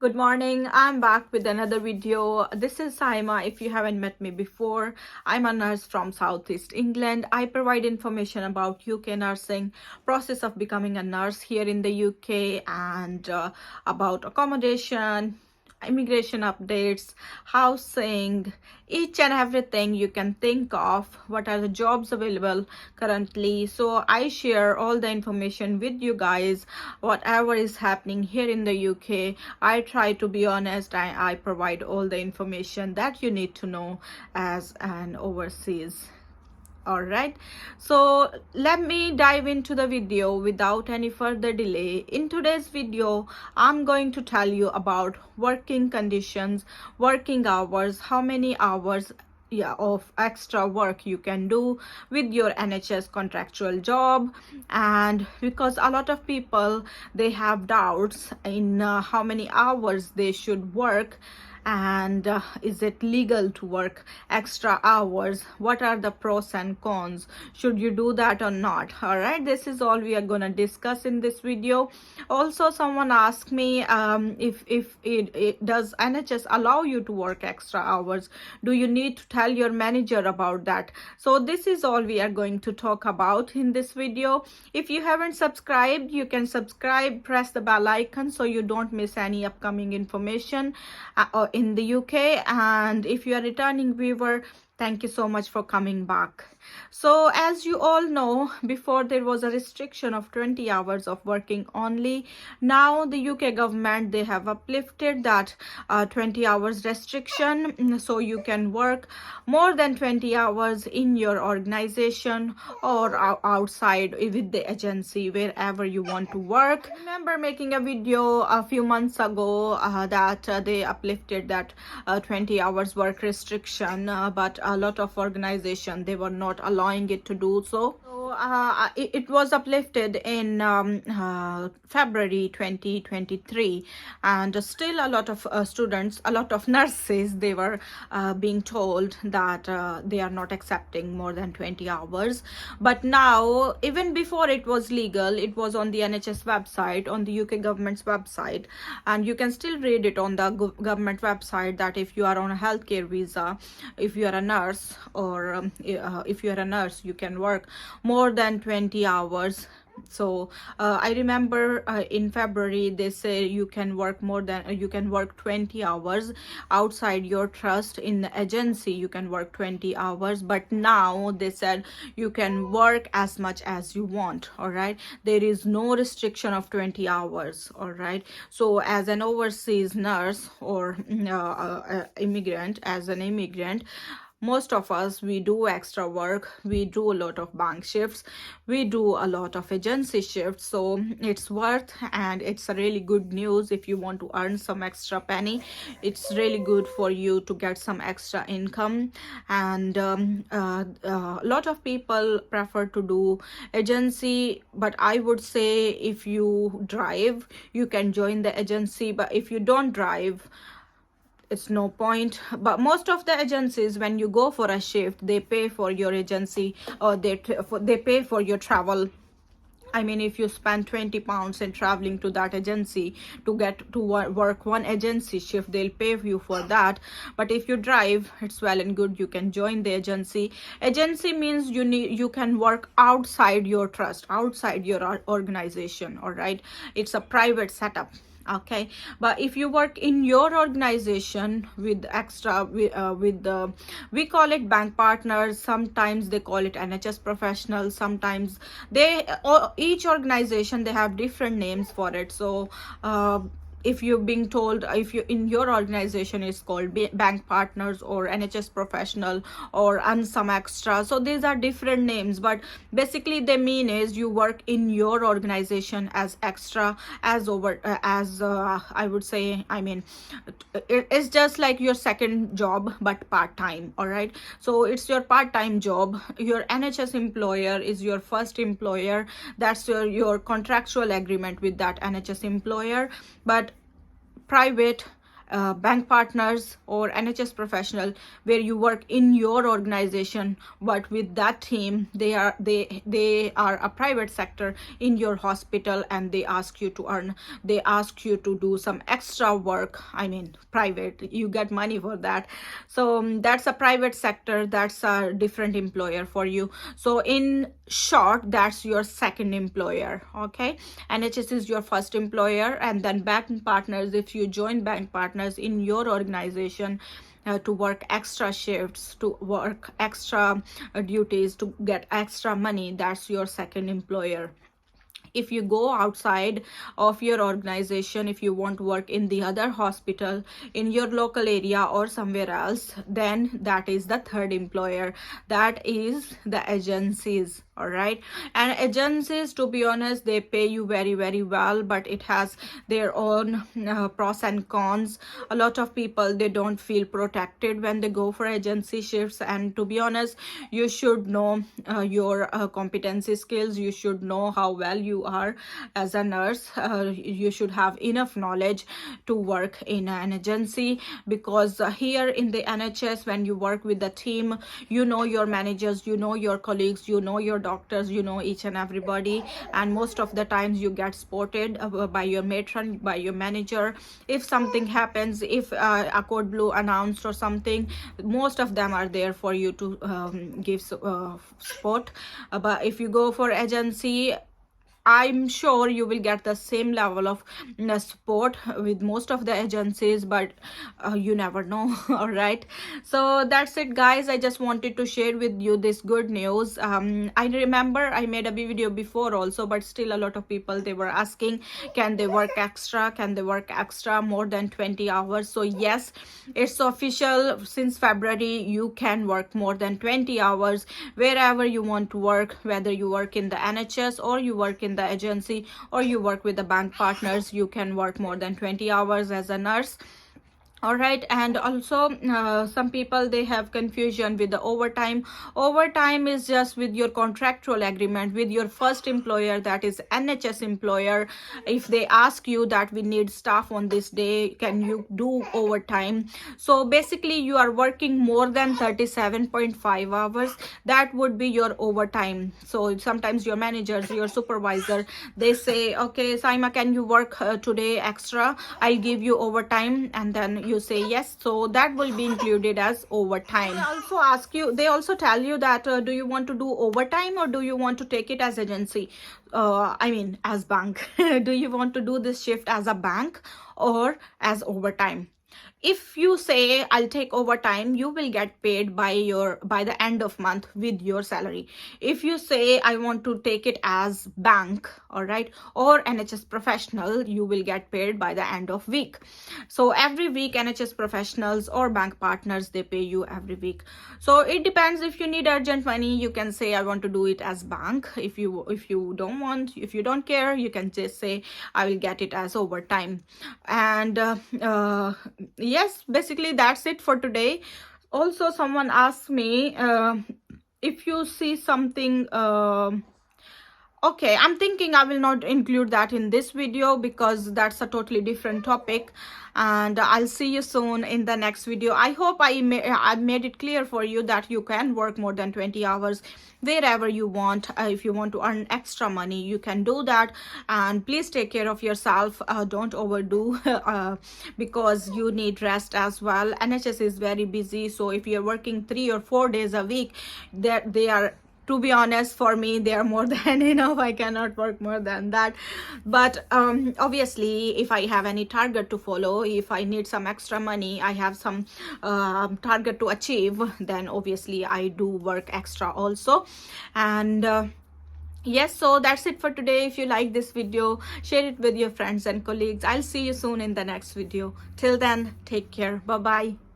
Good morning. I'm back with another video. This is Saima. If you haven't met me before, I'm a nurse from Southeast England. I provide information about UK nursing, process of becoming a nurse here in the UK, and about accommodation, immigration updates, housing, each and everything you can think of. What are the jobs available currently? So I share all the information with you guys. Whatever is happening here in the UK, I try to be honest. I provide all the information that you need to know as an overseas. All right, so let me dive into the video without any further delay. In today's video, I'm going to tell you about working conditions, working hours, how many hours of extra work you can do with your NHS contractual job. And because a lot of people, they have doubts in how many hours they should work, and is it legal to work extra hours, what are the pros and cons, should you do that or not. All right, this is all we are going to discuss in this video. Also, someone asked me if it does NHS allow you to work extra hours, do you need to tell your manager about that? So this is all we are going to talk about in this video. If you haven't subscribed, you can subscribe, press the bell icon so you don't miss any upcoming information in the UK. And if you are a returning viewer, thank you so much for coming back. So as you all know, before there was a restriction of 20 hours of working only. Now the UK government, they have uplifted that 20 hours restriction, so you can work more than 20 hours in your organization or outside with the agency, wherever you want to work. I remember making a video a few months ago that they uplifted that 20 hours work restriction, but a lot of organizations, they were not allowing it to do so. It was uplifted in February 2023, and still a lot of students, a lot of nurses, they were being told that they are not accepting more than 20 hours. But now, even before it was legal, it was on the NHS website, on the UK government's website, and you can still read it on the government website that if you are on a healthcare visa, if you are a nurse, or if you are a nurse, you can work more than 20 hours. So I remember in February they say you can work more than you can work 20 hours outside your trust. In the agency you can work 20 hours, but now they said you can work as much as you want. All right, there is no restriction of 20 hours. All right, so as an overseas nurse or immigrant, as an immigrant, most of us, we do extra work, we do a lot of bank shifts, we do a lot of agency shifts. So it's worth, and it's a really good news. If you want to earn some extra penny, it's really good for you to get some extra income. And a lot of people prefer to do agency, but I would say if you drive, you can join the agency. But if you don't drive, it's no point. But most of the agencies, when you go for a shift, they pay for your agency, or they pay for your travel. I mean, if you spend 20 pounds in traveling to that agency to get to work one agency shift, they'll pay you for that. But if you drive, it's well and good, you can join the agency. Agency means you can work outside your trust, outside your organization. All right, it's a private setup. Okay, but if you work in your organization with extra with the, we call it bank partners, sometimes they call it NHS professionals, sometimes they, each organization, they have different names for it. So if you're being told, if you in your organization is called bank partners or NHS professional or some extra, so these are different names, but basically the mean is you work in your organization as extra, as I would say, I mean, it's just like your second job but part-time. All right, so it's your part-time job. Your NHS employer is your first employer, that's your contractual agreement with that NHS employer. But private bank partners or NHS professional where you work in your organization, but with that team they are a private sector in your hospital, and they ask you to do some extra work. I mean, private, you get money for that. So that's a private sector, that's a different employer for you. So in short, that's your second employer. Okay, NHS is your first employer, and then bank partners, if you join bank partners in your organization to work extra shifts, to work extra duties, to get extra money, that's your second employer. If you go outside of your organization, if you want to work in the other hospital in your local area or somewhere else, then that is the third employer, that is the agencies. All right, and agencies, to be honest, they pay you very, very well, but it has their own pros and cons. A lot of people, they don't feel protected when they go for agency shifts, and to be honest, you should know your competency skills. You should know how well you are as a nurse. You should have enough knowledge to work in an agency, because here in the NHS, when you work with the team, you know your managers, you know your colleagues, you know your doctors, you know each and everybody, and most of the times you get supported by your matron, by your manager. If something happens, if a code blue announced or something, most of them are there for you to give support. But if you go for agency, I'm sure you will get the same level of support with most of the agencies, but you never know. All right, so that's it, guys. I just wanted to share with you this good news. I remember I made a video before also, but still a lot of people, they were asking, can they work extra, can they work extra more than 20 hours? So yes, it's official. Since February, you can work more than 20 hours wherever you want to work, whether you work in the NHS or you work in the agency or you work with the bank partners. You can work more than 20 hours as a nurse. All right, and also some people, they have confusion with the overtime. Overtime is just with your contractual agreement with your first employer, that is NHS employer. If they ask you that we need staff on this day, can you do overtime? So basically you are working more than 37.5 hours, that would be your overtime. So sometimes your managers, your supervisor, they say, okay Saima, can you work today extra, I'll give you overtime, and then you say yes, so that will be included as overtime. They also ask you, they also tell you that do you want to do overtime or do you want to take it as agency, I mean as bank. Do you want to do this shift as a bank or as overtime? If you say I'll take overtime, you will get paid by the end of month with your salary. If you say I want to take it as bank, all right, or NHS professional, you will get paid by the end of week. So every week NHS professionals or bank partners, they pay you every week. So it depends. If you need urgent money, you can say I want to do it as bank. If you don't want, if you don't care, you can just say I will get it as overtime. And yes, basically that's it for today. Also, someone asked me if you see something okay, I'm thinking I will not include that in this video because that's a totally different topic, and I'll see you soon in the next video. I hope I made it clear for you that you can work more than 20 hours wherever you want. If you want to earn extra money, you can do that, and please take care of yourself. Don't overdo because you need rest as well. NHS is very busy, so if you're working 3 or 4 days a week, that they are, to be honest, for me they are more than enough. I cannot work more than that. But obviously if I have any target to follow, if I need some extra money, I have some target to achieve, then obviously I do work extra also. And yes, so that's it for today. If you like this video, share it with your friends and colleagues. I'll see you soon in the next video. Till then, take care. Bye bye.